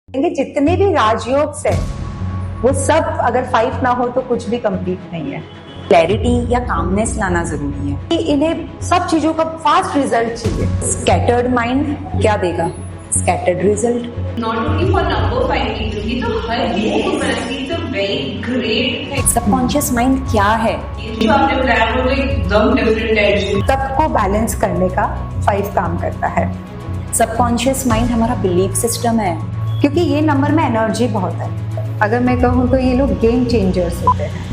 जितने भी राजयोग है वो सब अगर 5 ना हो तो कुछ भी कंप्लीट नहीं है। क्लैरिटी या कामनेस लाना जरूरी है कि इन्हें सब चीजों का फास्ट रिजल्ट चाहिए। स्कैटर्ड माइंड क्या देगा? Scattered result. Not only for number 5 people, ये तो हर किसी को करती है, very great है। सबकॉन्शियस माइंड क्या है? जो आपने प्लान हो एकदम डिफरेंट है। सबको बैलेंस करने का 5 काम करता है। सबकॉन्शियस माइंड हमारा बिलीफ सिस्टम है, क्योंकि ये नंबर में एनर्जी बहुत है। अगर मैं कहूँ तो ये लोग गेम चेंजर्स होते हैं।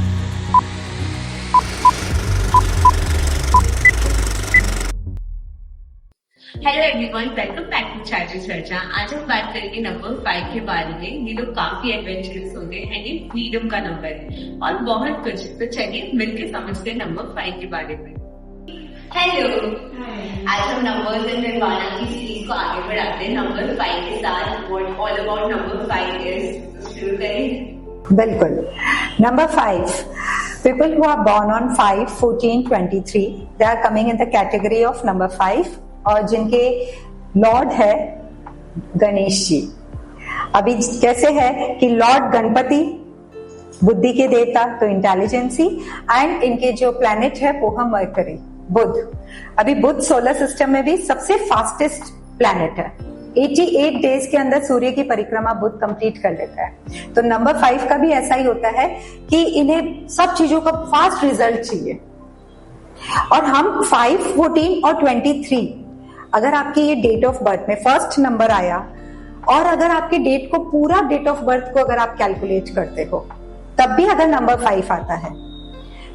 Hello everyone, welcome back to charger चर्चा। आज हम बात करेंगे नंबर 5 के बारे में। ये लोग काफी एडवेंचरस होंगे एंड ये फ्रीडम का नंबर है और बहुत कुछ। तो चलिए मिलके समझते हैं नंबर 5 के बारे में। हेलो, आज हम नंबर्स एंड निर्वाणा की सीरीज को आगे बढ़ाते हैं नंबर 5 के साथ। What all about number 5 is, शुरू करें। बिल्कुल। Number 5, people who are born on 5, 14, 23, they are coming in the category of number 5 और जिनके लॉर्ड है गणेश जी। अभी कैसे है कि लॉर्ड गणपति बुद्धि के देवता, तो इंटेलिजेंसी, एंड इनके जो प्लैनेट है वो है मरकरी, बुध। अभी बुध सोलर सिस्टम में भी सबसे फास्टेस्ट प्लैनेट है। 88 डेज के अंदर सूर्य की परिक्रमा बुध कंप्लीट कर लेता है। तो नंबर 5 का भी ऐसा ही होता है कि इन्हें सब चीजों का फास्ट रिजल्ट चाहिए। और हम 5, 14 और 23, अगर आपकी ये डेट ऑफ बर्थ में फर्स्ट नंबर आया और अगर आपके डेट को पूरा डेट ऑफ बर्थ को अगर आप कैलकुलेट करते हो तब भी अगर नंबर 5 आता है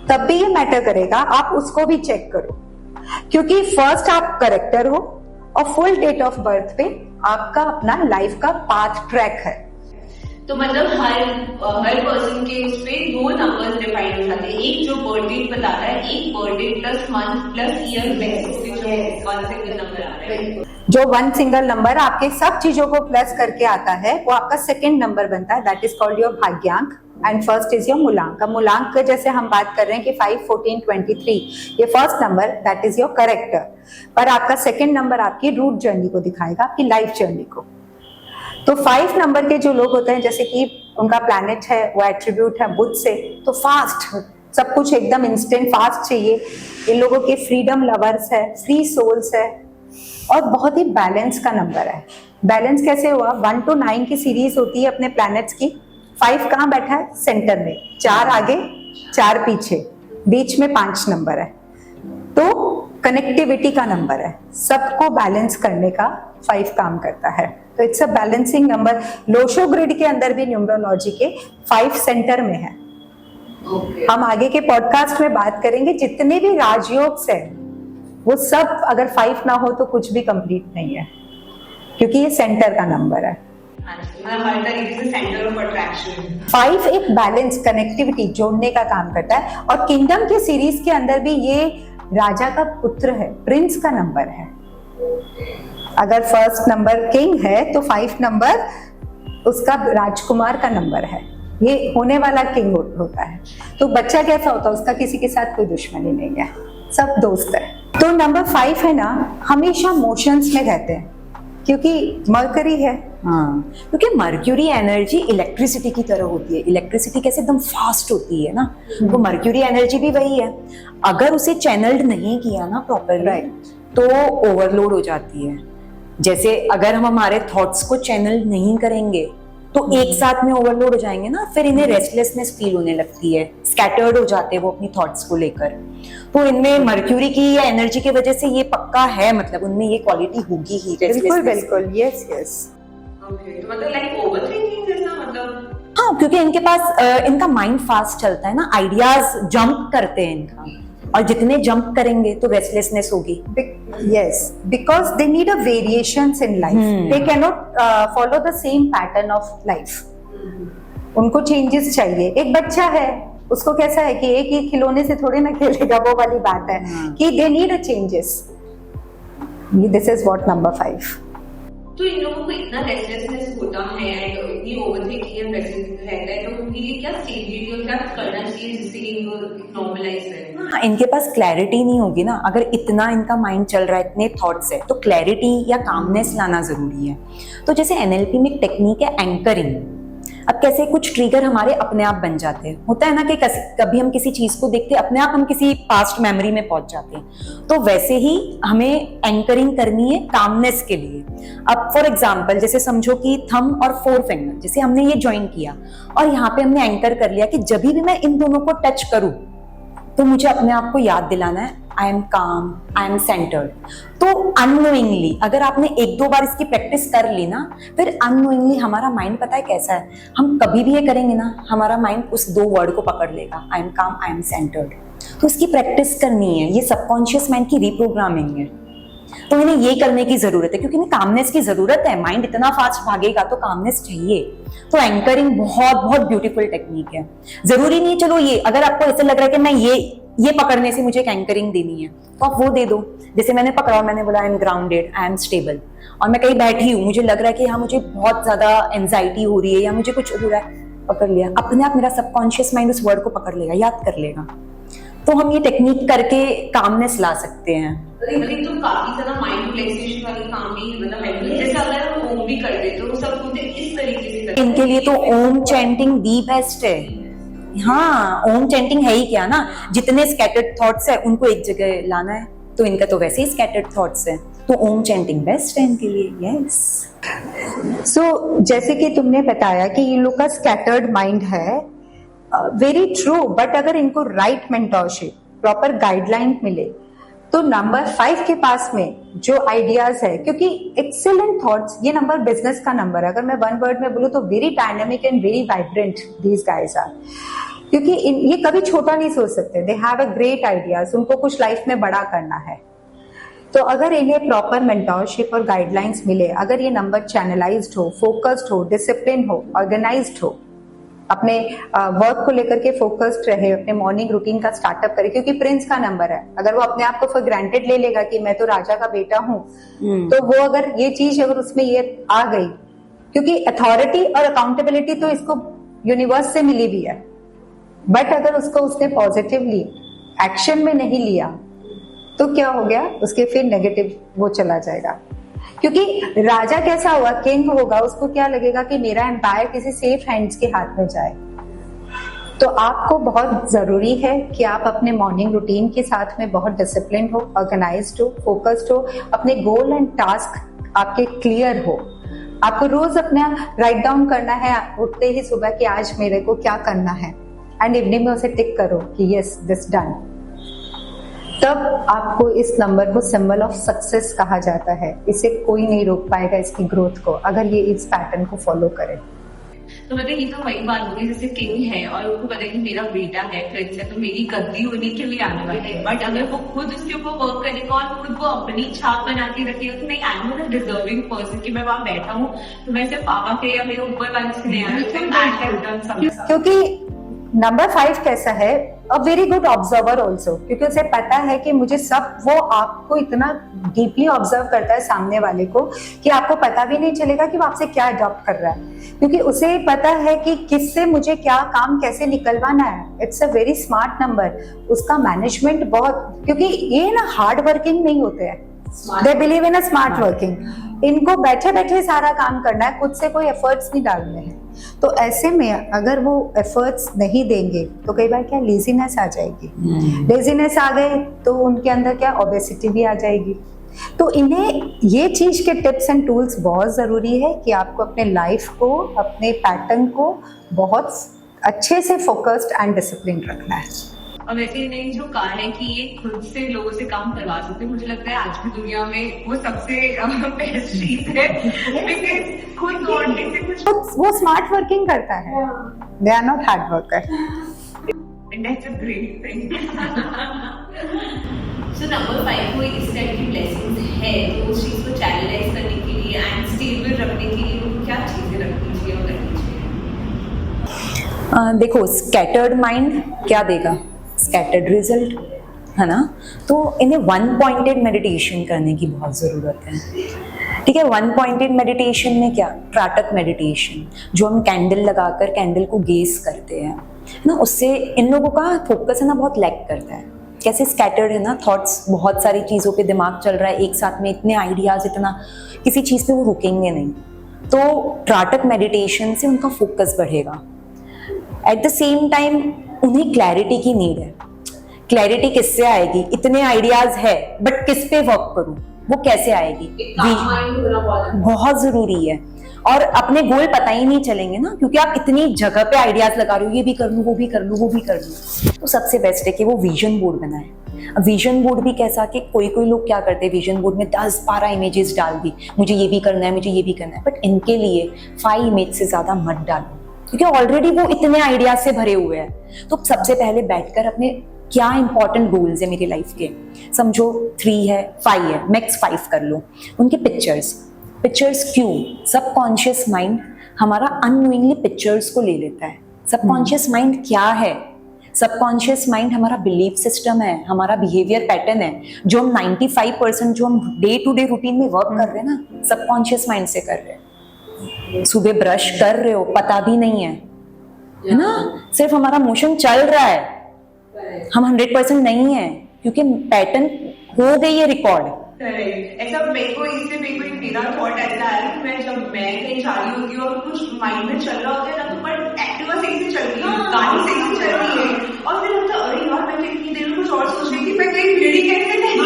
तब भी ये मैटर करेगा। आप उसको भी चेक करो, क्योंकि फर्स्ट आप करेक्टर हो और फुल डेट ऑफ बर्थ पे आपका अपना लाइफ का पाथ ट्रैक है। तो मतलब हर पर्सन के उस पे 2 नंबर्स डिफाइन हो जाते हैं। एक जो बर्थ डेट बताता है, एक birth date plus month plus year basis one single number आ रहा है। जो वन सिंगल नंबर आपके सब चीजों को प्लस करके आता है वो आपका सेकंड नंबर बनता है। दैट इज कॉल्ड योर भाग्यांक एंड फर्स्ट इज योर मूलांक। मूलांक जैसे हम बात कर रहे हैं कि 5, 14, 23, ये first number that is your character, पर आपका सेकंड नंबर आपकी रूट जर्नी को दिखाएगा, आपकी लाइफ जर्नी को। तो 5 नंबर के जो लोग होते हैं, जैसे कि उनका प्लैनेट है वो एट्रीब्यूट है बुध से, तो फास्ट, सब कुछ एकदम इंस्टेंट फास्ट चाहिए। इन लोगों के फ्रीडम लवर्स है, फ्री सोल्स है और बहुत ही बैलेंस का नंबर है। बैलेंस कैसे हुआ? 1 to 9 की सीरीज होती है अपने प्लैनेट्स की। 5 कहाँ बैठा है? सेंटर में। 4 आगे 4 पीछे, बीच में 5 नंबर है। तो कनेक्टिविटी का नंबर है, सबको बैलेंस करने का 5 काम करता है। तो it's a balancing number. Lo Shu grid के अंदर भी न्यूमरोलॉजी के 5 सेंटर में है। हम आगे के पॉडकास्ट में बात करेंगे। जितने भी राजयोग है वो सब अगर 5 ना हो तो कुछ भी कंप्लीट नहीं है, क्योंकि ये सेंटर का नंबर है। हर तरीके से सेंटर ऑफ अट्रैक्शन। 5 एक बैलेंस, कनेक्टिविटी, जोड़ने का काम करता है। और किंगडम के सीरीज के अंदर भी ये राजा का पुत्र है, प्रिंस का नंबर है। अगर फर्स्ट नंबर किंग है तो 5 नंबर उसका राजकुमार का नंबर है, ये होने वाला किंग होता है। तो बच्चा कैसा होता है? उसका किसी के साथ कोई दुश्मनी नहीं है, सब दोस्त है। तो नंबर 5 है ना, हमेशा मोशंस में रहते हैं क्योंकि मरकरी है। हाँ, क्योंकि मर्क्यूरी एनर्जी इलेक्ट्रिसिटी की तरह होती है। इलेक्ट्रिसिटी कैसे एकदम फास्ट होती है ना, तो मर्क्यूरी एनर्जी भी वही है। अगर उसे चैनल्ड नहीं किया ना प्रॉपरली तो ओवरलोड हो जाती है। जैसे अगर हम हमारे थॉट्स को चैनल नहीं करेंगे तो एक साथ में ओवरलोड हो जाएंगे ना, फिर इन्हें रेस्टलेसनेस फील होने लगती है, स्कैटर्ड हो जाते हैं वो अपनी थॉट्स को लेकर। तो इनमें मर्क्यूरी की या एनर्जी की वजह से ये पक्का है, मतलब उनमें ये क्वालिटी होगी ही। बिल्कुल बिल्कुल, यस यस। तो मतलब लाइक ओवरथिंकिंग जैसा, मतलब हाँ, क्योंकि इनके पास इनका माइंड फास्ट चलता है ना, आइडियाज जंप करते हैं इनका, और जितने जंप करेंगे तो रेस्टलेसनेस होगी। Yes, because they need a variations in life. They cannot follow the same pattern of life. उनको changes चाहिए। एक बच्चा है, उसको कैसा है कि एक ही खिलौने से थोड़े ना खेलेगा, वो वाली बात है कि they need a changes. This is what number 5. तो इन लोगों को इतना रेस्टलेसनेस होता है एंड इतनी ओवरथिंकिंग रहता है, तो उनके लिए क्या स्टेबिलिटी और क्या करना चाहिए जिससे कि इनको नॉर्मलाइज करें? हाँ, इनके पास क्लैरिटी नहीं होगी ना, अगर इतना इनका माइंड चल रहा है, इतने थॉट्स है, तो क्लैरिटी या कामनेस लाना जरूरी है। तो जैसे एनएलपी में एक टेक्निक है एंकरिंग। अब कैसे कुछ ट्रिगर हमारे अपने आप बन जाते हैं, होता है ना कि कभी हम किसी चीज को देखते अपने आप हम किसी पास्ट मेमोरी में पहुंच जाते हैं, तो वैसे ही हमें एंकरिंग करनी है कामनेस के लिए। अब फॉर एग्जांपल जैसे समझो कि थंब और फोर फिंगर जैसे हमने ये ज्वाइन किया और यहाँ पे हमने एंकर कर लिया कि जब भी मैं इन दोनों को टच करूं तो मुझे अपने आप को याद दिलाना है आई एम काम, आई एम सेंटर्ड। तो अननोइंगली अगर आपने एक दो बार इसकी प्रैक्टिस कर ली ना, फिर अननोइंगली हमारा माइंड पता है कैसा है, हम कभी भी ये करेंगे ना हमारा माइंड उस दो वर्ड को पकड़ लेगा, आई एम काम, आई एम सेंटर्ड। तो इसकी प्रैक्टिस करनी है, ये सबकॉन्शियस माइंड की रिप्रोग्रामिंग है। तो इन्हें ये करने की जरूरत है क्योंकि इन्हें कामनेस की जरूरत है, माइंड इतना फास्ट भागेगा तो कामनेस चाहिए। तो एंकरिंग बहुत बहुत ब्यूटीफुल टेक्निक है। जरूरी नहीं चलो ये अगर आपको ऐसा लग रहा है कि मैं ये पकड़ने से मुझे एक एंकरिंग देनी है तो आप वो दे दो। जैसे मैंने पकड़ा और मैंने बोला I am grounded, I am stable, और मैं कहीं बैठी हूँ, मुझे लग रहा है कि हाँ मुझे बहुत ज्यादा एंजाइटी हो रही है या मुझे कुछ हो रहा है, पकड़ लिया, अपने आप मेरा सबकॉन्शियस माइंड उस वर्ड को पकड़ लेगा, याद कर लेगा। तो हम ये टेक्निक करके कामनेस ला सकते हैं। तो काफी ज्यादा माइंड रिलैक्सेशन वाली काम भी मतलब है, जैसे अगर हम ओम भी कर दे तो सब कुछ इस तरीके से करते हैं। इनके लिए तो ओम चैंटिंग दी बेस्ट है। हाँ, ओम चैंटिंग है ही क्या ना, जितने स्कैटर्ड थॉट्स है उनको एक जगह लाना है, तो इनका तो वैसे ही स्कैटर्ड थॉट्स है, तो ओम चैंटिंग बेस्ट है इनके लिए। यस। सो जैसे कि तुमने बताया कि इन लोग का स्कैटर्ड माइंड है, वेरी ट्रू, बट अगर इनको राइट मेंटरशिप, प्रॉपर गाइडलाइन मिले तो नंबर 5 के पास में जो आइडियाज है, क्योंकि एक्सीलेंट थॉट्स, ये नंबर बिजनेस का नंबर है। अगर मैं वन वर्ड में बोलूं तो very dynamic and very vibrant these guys are, क्योंकि ये कभी छोटा नहीं सोच सकते। They have a great ideas, उनको कुछ लाइफ में बड़ा करना है। तो अगर इन्हें प्रॉपर मेंटरशिप और गाइडलाइंस मिले, अगर ये नंबर चैनलाइज्ड हो, फोकस्ड हो, डिसिप्लिन हो, ऑर्गेनाइज्ड हो, अपने वर्क को लेकर के फोकस्ड रहे, अपने मॉर्निंग रूटीन का स्टार्टअप करे, क्योंकि प्रिंस का नंबर है। अगर वो अपने आप को फॉर ग्रांटेड ले लेगा कि मैं तो राजा का बेटा हूं, तो वो अगर ये चीज अगर उसमें ये आ गई, क्योंकि अथॉरिटी और अकाउंटेबिलिटी तो इसको यूनिवर्स से मिली भी है, बट अगर उसने पॉजिटिवली एक्शन में नहीं लिया तो क्या हो गया, उसके फिर नेगेटिव वो चला जाएगा। क्योंकि राजा कैसा हुआ, किंग होगा, उसको क्या लगेगा कि मेरा एम्पायर किसी सेफ हैंड्स के हाथ में जाए। तो आपको बहुत जरूरी है कि आप अपने मॉर्निंग रूटीन के साथ में बहुत डिसिप्लिन हो, ऑर्गेनाइज्ड हो, फोकस्ड हो, अपने गोल एंड टास्क आपके क्लियर हो। आपको रोज अपना राइट डाउन करना है उठते ही सुबह कि आज मेरे को क्या करना है, एंड इवनिंग में उसे टिक करो कि यस दिस डन। तब आपको इस नंबर को सिंबल ऑफ सक्सेस कहा जाता है। इसे कोई नहीं रोक पाएगा इसकी ग्रोथ को, अगर ये इस पैटर्न को फॉलो करे। तो मतलब ये तो वही बात होगी, जैसे किंग है और उनको पता है कि मेरा बेटा है, प्रिंस है, तो मेरी गद्दी होने के लिए आने वाला है। बट अगर वो खुद उसके ऊपर वर्क करेगा और खुद वो अपनी छाप बना के रखेगा कि नहीं, I am a deserving person, कि मैं वहां बैठा हूँ तो मैं सिर्फ पापा के या मेरे ऊपर वाले से नहीं आया। क्योंकि नंबर 5 कैसा है, a very good observer also, क्योंकि उसे पता है कि मुझे सब, वो आपको इतना डीपली ऑब्जर्व करता है सामने वाले को कि आपको पता भी नहीं चलेगा कि वो आपसे क्या अडॉप्ट कर रहा है, क्योंकि उसे पता है कि किससे मुझे क्या काम कैसे निकलवाना है। It's a very smart number. उसका मैनेजमेंट बहुत, क्योंकि ये ना हार्ड वर्किंग नहीं होते हैं, they believe in a smart working. इनको बैठे बैठे सारा काम करना है, खुद से कोई एफर्ट्स नहीं डालने हैं। तो ऐसे में अगर वो एफर्ट्स नहीं देंगे तो कई बार क्या लेजीनेस आ जाएगी। लेजीनेस आ गए तो उनके अंदर क्या ओबेसिटी भी आ जाएगी। तो इन्हें ये चीज के टिप्स एंड टूल्स बहुत जरूरी है कि आपको अपने लाइफ को, अपने पैटर्न को बहुत अच्छे से फोकस्ड एंड डिसिप्लिन रखना है। और वैसे इन्हें जो कहा है कि ये खुद से लोगों से काम करवा सकते हैं, मुझे लगता है आज की दुनिया में वो सबसे बेस्ट चीज है, खुद दौड़ने से कुछ वो स्मार्ट वर्किंग करता है, they are not hard worker. That's a great thing. So number 5 कोई इस टाइप की ब्लेसिंग्स है तो उस चीज को चैनलाइज करने के लिए एंड स्टेबल रखने के लिए उनको क्या चीजें रखनी चाहिए और करनी चाहिए? देखो, स्कैटर्ड माइंड क्या देगा, स्कैटर्ड रिजल्ट, है ना। तो इन्हें वन पॉइंटेड मेडिटेशन करने की बहुत ज़रूरत है। ठीक है। वन पॉइंटेड मेडिटेशन में क्या, त्राटक मेडिटेशन, जो हम कैंडल लगाकर कैंडल को गेज करते हैं ना, उससे इन लोगों का फोकस है ना बहुत लैग करता है। कैसे स्कैटर्ड है ना थॉट्स, बहुत सारी चीज़ों पे दिमाग चल रहा है एक साथ में, इतने आइडियाज, इतना किसी चीज़ पे वो रुकेंगे नहीं। तो त्राटक मेडिटेशन से उनका फोकस बढ़ेगा। एट द सेम टाइम उन्हें क्लैरिटी की नीड है। क्लैरिटी किससे आएगी, इतने आइडियाज है बट किस पे वर्क करूं, वो कैसे आएगी, बहुत जरूरी है। और अपने गोल पता ही नहीं चलेंगे ना, क्योंकि आप इतनी जगह पे आइडियाज लगा रहे हो, ये भी कर लूं, वो भी कर लूं, वो भी कर लूं। तो सबसे बेस्ट है कि वो विजन बोर्ड बनाए। विजन बोर्ड भी कैसा कि कोई कोई लोग क्या करते हैं, विजन बोर्ड में 10-12 इमेजेस डाल दी, मुझे ये भी करना है, मुझे ये भी करना है, बट इनके लिए 5 इमेज से ज्यादा मत डालो, क्योंकि ऑलरेडी वो इतने आइडियाज से भरे हुए हैं। तो सबसे पहले बैठकर अपने क्या इंपॉर्टेंट गोल्स है मेरी लाइफ के, समझो 3 है 5 है, मैक्स 5 कर लो, उनके पिक्चर्स क्यों, सबकॉन्शियस माइंड हमारा अननोइंगली पिक्चर्स को ले लेता है। सबकॉन्शियस माइंड क्या है, सबकॉन्शियस माइंड हमारा बिलीफ सिस्टम है, हमारा बिहेवियर पैटर्न है, जो हम 95% जो हम डे टू डे रूटीन में वर्क कर रहे हैं ना, सबकॉन्शियस माइंड से कर रहे हैं। सुबह ब्रश कर रहे हो, पता भी नहीं है ना, सिर्फ हमारा मोशन चल रहा है, हम 100% नहीं है, क्योंकि पैटर्न हो गई है रिकॉर्ड। ऐसा मेरे को मेरा थॉट ऐसा है कि मैं कहीं जा रही होगी और कुछ माइंड में चल रहा होता है ना, तो बट एक्टिवा सही से चल रही है, गाड़ी सही से चल रही है, और फिर लगता है अरे यार मैं तो इतनी देर में कुछ और सोच रही थी, मैं कहीं भिड़ी कैसे नहीं,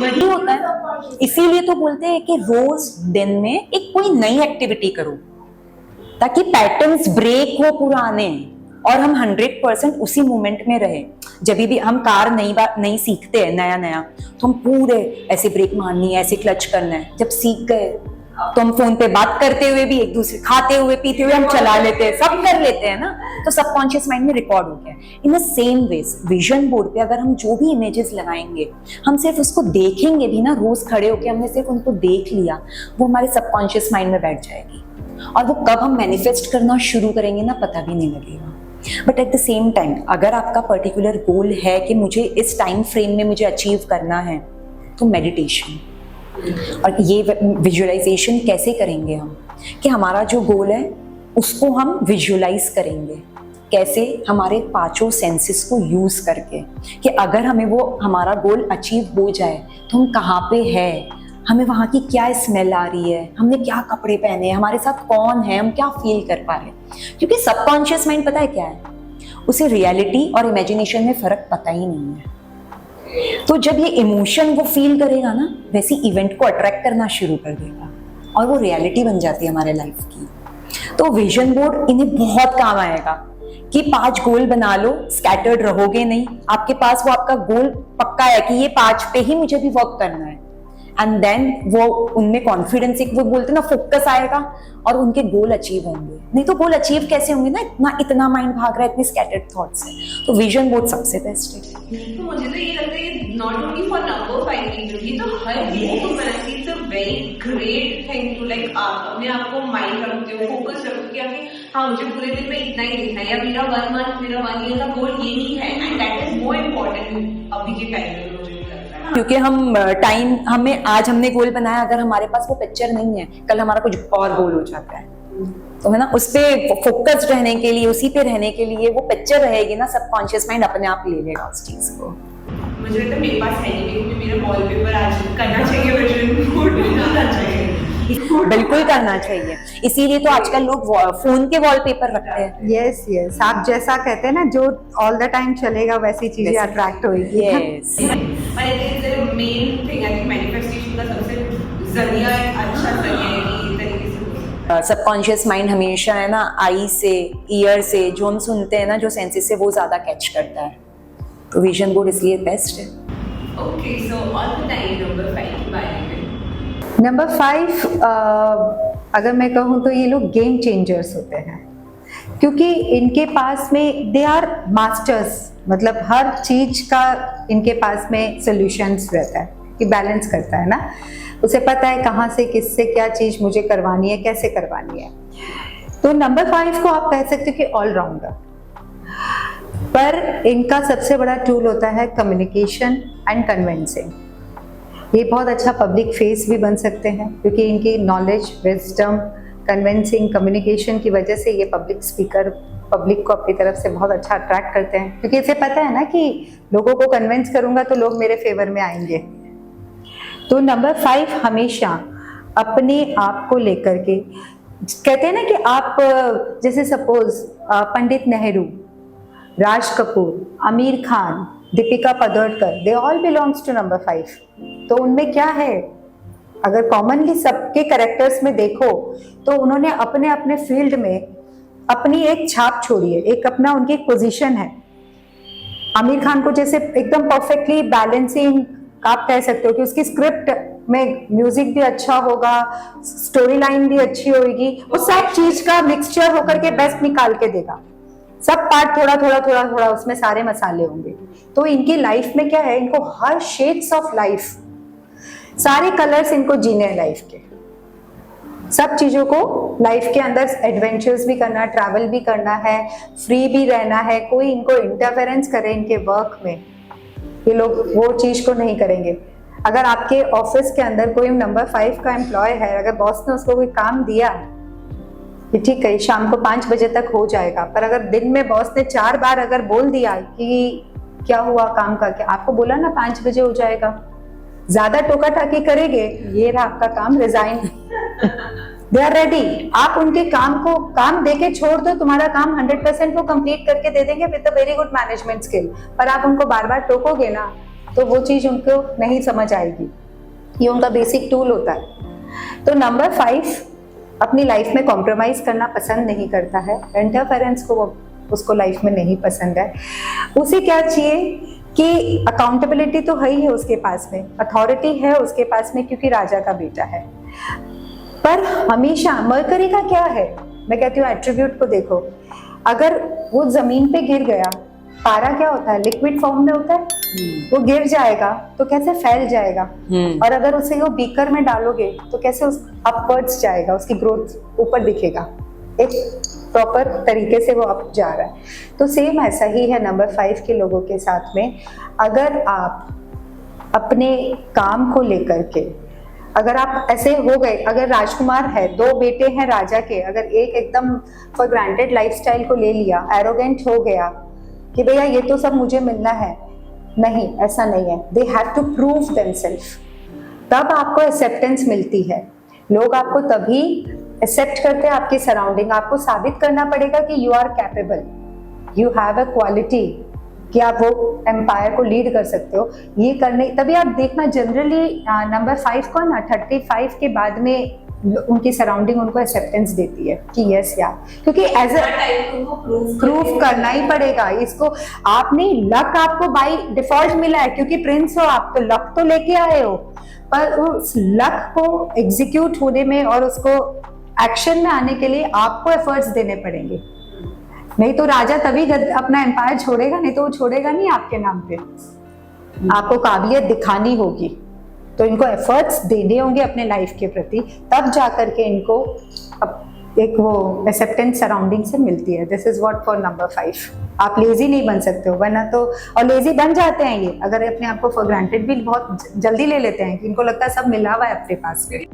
वही होता है। इसीलिए तो बोलते हैं कि रोज दिन में एक कोई नई एक्टिविटी करो, ताकि पैटर्न्स ब्रेक हो पुराने, और हम 100% उसी मोमेंट में रहे। जब भी हम कार नई सीखते हैं नया, तो हम पूरे ऐसे ब्रेक मारनी है, ऐसे क्लच करना है। जब सीख गए तो हम फोन पे बात करते हुए भी, एक दूसरे खाते हुए पीते हुए हम चला लेते हैं, सब कर लेते हैं ना, तो सबकॉन्शियस माइंड में रिकॉर्ड हो गया। In the same ways vision board पे अगर हम जो भी इमेजेस लगाएंगे, हम सिर्फ उसको देखेंगे भी ना, रोज खड़े होके हमने सिर्फ उनको देख लिया, वो हमारे सबकॉन्शियस माइंड में बैठ जाएगी, और वो कब हम मैनिफेस्ट करना शुरू करेंगे ना, पता भी नहीं लगेगा। But at the same time अगर आपका पर्टिकुलर गोल है कि मुझे इस टाइम फ्रेम में मुझे अचीव करना है, तो मेडिटेशन और ये विजुअलाइजेशन कैसे करेंगे हम, कि हमारा जो गोल है उसको हम विजुअलाइज करेंगे, कैसे, हमारे 5 सेंसेस को यूज करके, कि अगर हमें वो हमारा गोल अचीव हो जाए तो हम कहाँ पे है, हमें वहाँ की क्या स्मेल आ रही है, हमने क्या कपड़े पहने हैं, हमारे साथ कौन है, हम क्या फील कर पा रहे हैं। क्योंकि सबकॉन्शियस माइंड पता है क्या है, उसे रियलिटी और इमेजिनेशन में फर्क पता ही नहीं है। तो जब ये इमोशन वो फील करेगा ना, वैसी इवेंट को अट्रैक्ट करना शुरू कर देगा, और वो रियलिटी बन जाती है हमारे लाइफ की। तो विजन बोर्ड इन्हें बहुत काम आएगा कि 5 गोल बना लो, स्कैटर्ड रहोगे नहीं, आपके पास वो आपका गोल पक्का है कि ये 5 पे ही मुझे भी वर्क करना है, एंड देन वो उनमें कॉन्फिडेंस, एक वो बोलते ना फोकस आएगा, और उनके गोल अचीव होंगे। नहीं तो गोल अचीव कैसे होंगे ना, इतना माइंड भाग रहा है, इतने स्कैटर्ड थॉट्स है। तो विजन बोर्ड सबसे बेस्ट है। तो मुझे तो ये लगता है नॉट ओनली फॉर नंबर 5 ये तो हर एक को बनाती, it's a very great thing to like आप अपने आप को माइंड रखते हो, फोकस रखते हो कि हाँ मुझे पूरे दिन में इतना ही देखना है, या मेरा 1 मंथ मेरा 1 ईयर का गोल ये ही है, and that is more important अभी के टाइम में मुझे लगता है। क्योंकि हमें आज हमने गोल बनाया, अगर हमारे पास वो पिक्चर नहीं है, कल हमारा कुछ और गोल हो जाता है, तो है ना, उस पे फोकस्ड रहने के लिए, उसी पे रहने के लिए वो पिक्चर रहेगी ना, सबकॉन्शियस माइंड अपने आप ले लेगा उस चीज को। मुझे लगता है मेरे पास है नहीं, क्योंकि मेरा वॉलपेपर आज करना चाहिए, विजन बोर्ड बनाना चाहिए, बिल्कुल करना चाहिए। इसीलिए तो आजकल लोग फोन के वॉलपेपर रखते हैं। यस, आप जैसा कहते हैं ना, जो ऑल द टाइम चलेगा वैसी चीजें अट्रैक्ट होगी। यस, और I think main thing, I think manifestation का सबसे जरिया अच्छा जरिया है कि तरीके से सबकॉन्शियस माइंड हमेशा है ना, आई से, ईयर से, जो हम सुनते हैं ना, जो सेंसेस से, वो ज्यादा कैच करता है। तो विजन बोर्ड इसलिए बेस्ट है। ओके, सो और बताइए नंबर 5 के बारे में। नंबर 5 अगर मैं कहूँ तो ये लोग गेम चेंजर्स होते हैं, क्योंकि इनके पास में दे आर मास्टर्स, मतलब हर चीज का इनके पास में सॉल्यूशंस रहता है, कि बैलेंस करता है ना, उसे पता है कहाँ से किससे क्या चीज मुझे करवानी है, कैसे करवानी है। तो नंबर 5 को आप कह सकते हो कि ऑलराउंडर, पर इनका सबसे बड़ा टूल होता है कम्युनिकेशन एंड कन्विंसिंग। ये बहुत अच्छा पब्लिक फेस भी बन सकते हैं क्योंकि इनकी नॉलेज, विजडम, कन्विंसिंग कम्युनिकेशन की वजह से ये पब्लिक स्पीकर पब्लिक को अपनी तरफ से बहुत अच्छा अट्रैक्ट करते हैं, क्योंकि इसे पता है ना कि लोगों को कन्विंस करूंगा तो लोग मेरे फेवर में आएंगे। तो नंबर 5 हमेशा अपने आप को लेकर के, कहते हैं ना कि आप जैसे suppose Pandit Nehru, Raj Kapoor, Aamir Khan, Deepika Padukone, they all belongs to number 5। तो उनमें क्या है, अगर कॉमनली सबके कैरेक्टर्स में देखो तो उन्होंने अपने अपने फील्ड में अपनी एक छाप छोड़ी है, एक अपना उनकी एक पोजीशन है। आमिर खान को जैसे एकदम परफेक्टली बैलेंसिंग, आप कह सकते हो कि उसकी स्क्रिप्ट में म्यूजिक भी अच्छा होगा, स्टोरी लाइन भी अच्छी होगी, वो सब चीज का मिक्सचर होकर के बेस्ट निकाल के देगा। सब पार्ट थोड़ा थोड़ा थोड़ा थोड़ा उसमें सारे मसाले होंगे। तो इनकी लाइफ में क्या है, इनको हर शेड्स ऑफ लाइफ, सारे कलर्स इनको जीने हैं लाइफ के, सब चीजों को लाइफ के अंदर एडवेंचर्स भी करना, ट्रैवल भी करना है, फ्री भी रहना है। कोई इनको इंटरफेरेंस करे इनके वर्क में, ये लोग वो चीज को नहीं करेंगे। अगर आपके ऑफिस के अंदर कोई नंबर 5 का एम्प्लॉय है, अगर बॉस ने उसको कोई काम दिया कि ठीक है शाम को 5 बजे तक हो जाएगा, पर अगर दिन में बॉस ने 4 बार अगर बोल दिया कि क्या हुआ काम का, क्या आपको बोला ना 5 बजे हो जाएगा, ज्यादा टोका टाकी करेंगे, ये रहा आपका काम, रिजाइन। दे आर रेडी, आप उनके काम को काम देके छोड़ दो, तुम्हारा काम 100% वो कंप्लीट करके दे देंगे with a very good management skill. पर आप उनको बार बार टोकोगे ना तो वो चीज उनको नहीं समझ आएगी। ये उनका बेसिक टूल होता है। तो नंबर 5 अपनी लाइफ में कॉम्प्रोमाइज करना पसंद नहीं करता है, इंटरफेरेंस को वो उसको लाइफ में नहीं पसंद है। उसे क्या चाहिए कि अकाउंटेबिलिटी तो है ही है उसके पास में, अथॉरिटी है उसके पास में क्योंकि राजा का बेटा है। पर हमेशा मरकरी का क्या है, मैं कहती हूँ एट्रीब्यूट को देखो, अगर वो जमीन पे गिर गया, पारा क्या होता है, लिक्विड फॉर्म में होता है, वो गिर जाएगा तो कैसे फैल जाएगा, और अगर उसे वो बीकर में डालोगे तो कैसे उस अपवर्ड्स जाएगा, उसकी ग्रोथ ऊपर दिखेगा, एक प्रॉपर तरीके से वो अप जा रहा है। तो सेम ऐसा ही है नंबर 5 के लोगों के साथ में। अगर आप अपने काम को लेकर के, अगर आप ऐसे हो गए, अगर राजकुमार है, 2 बेटे हैं राजा के, अगर एक एकदम फॉर ग्रांटेड लाइफस्टाइल को ले लिया, एरोगेंट हो गया कि भैया ये तो सब मुझे मिलना है, नहीं ऐसा नहीं है, they have to prove themselves, तब आपको एक्सेप्टेंस मिलती है। लोग आपको तभी एक्सेप्ट करते हैं, आपकी सराउंडिंग, आपको साबित करना पड़ेगा कि you are capable, you have a quality, कि आप वो एम्पायर को लीड कर सकते हो। ये करने तभी आप देखना जनरली नंबर 5 को ना 35 के बाद में उनकी सराउंडिंग उनको एक्सेप्टेंस देती है कि यस यार, क्योंकि एज अ प्रूफ करना ही पड़ेगा इसको। आप नहीं, लक आपको बाय डिफॉल्ट मिला है क्योंकि प्रिंस हो आप, तो लक तो लेके आए हो, पर उस लक को एग्जीक्यूट होने में और उसको एक्शन में आने के लिए आपको एफर्ट्स देने पड़ेंगे। नहीं तो राजा तभी अपना एम्पायर छोड़ेगा, नहीं तो वो छोड़ेगा नहीं आपके नाम पे। आपको काबिलियत दिखानी होगी, तो इनको एफर्ट्स देने होंगे अपने लाइफ के प्रति, तब जाकर के इनको एक वो एक्सेप्टेंस सराउंडिंग से मिलती है। This is what for number 5। आप लेजी नहीं बन सकते हो, वरना तो, और लेजी बन जाते हैं ये अगर अपने आप को फॉर ग्रांटेड भी बहुत जल्दी ले लेते हैं कि इनको लगता है सब मिला हुआ है अपने पास में।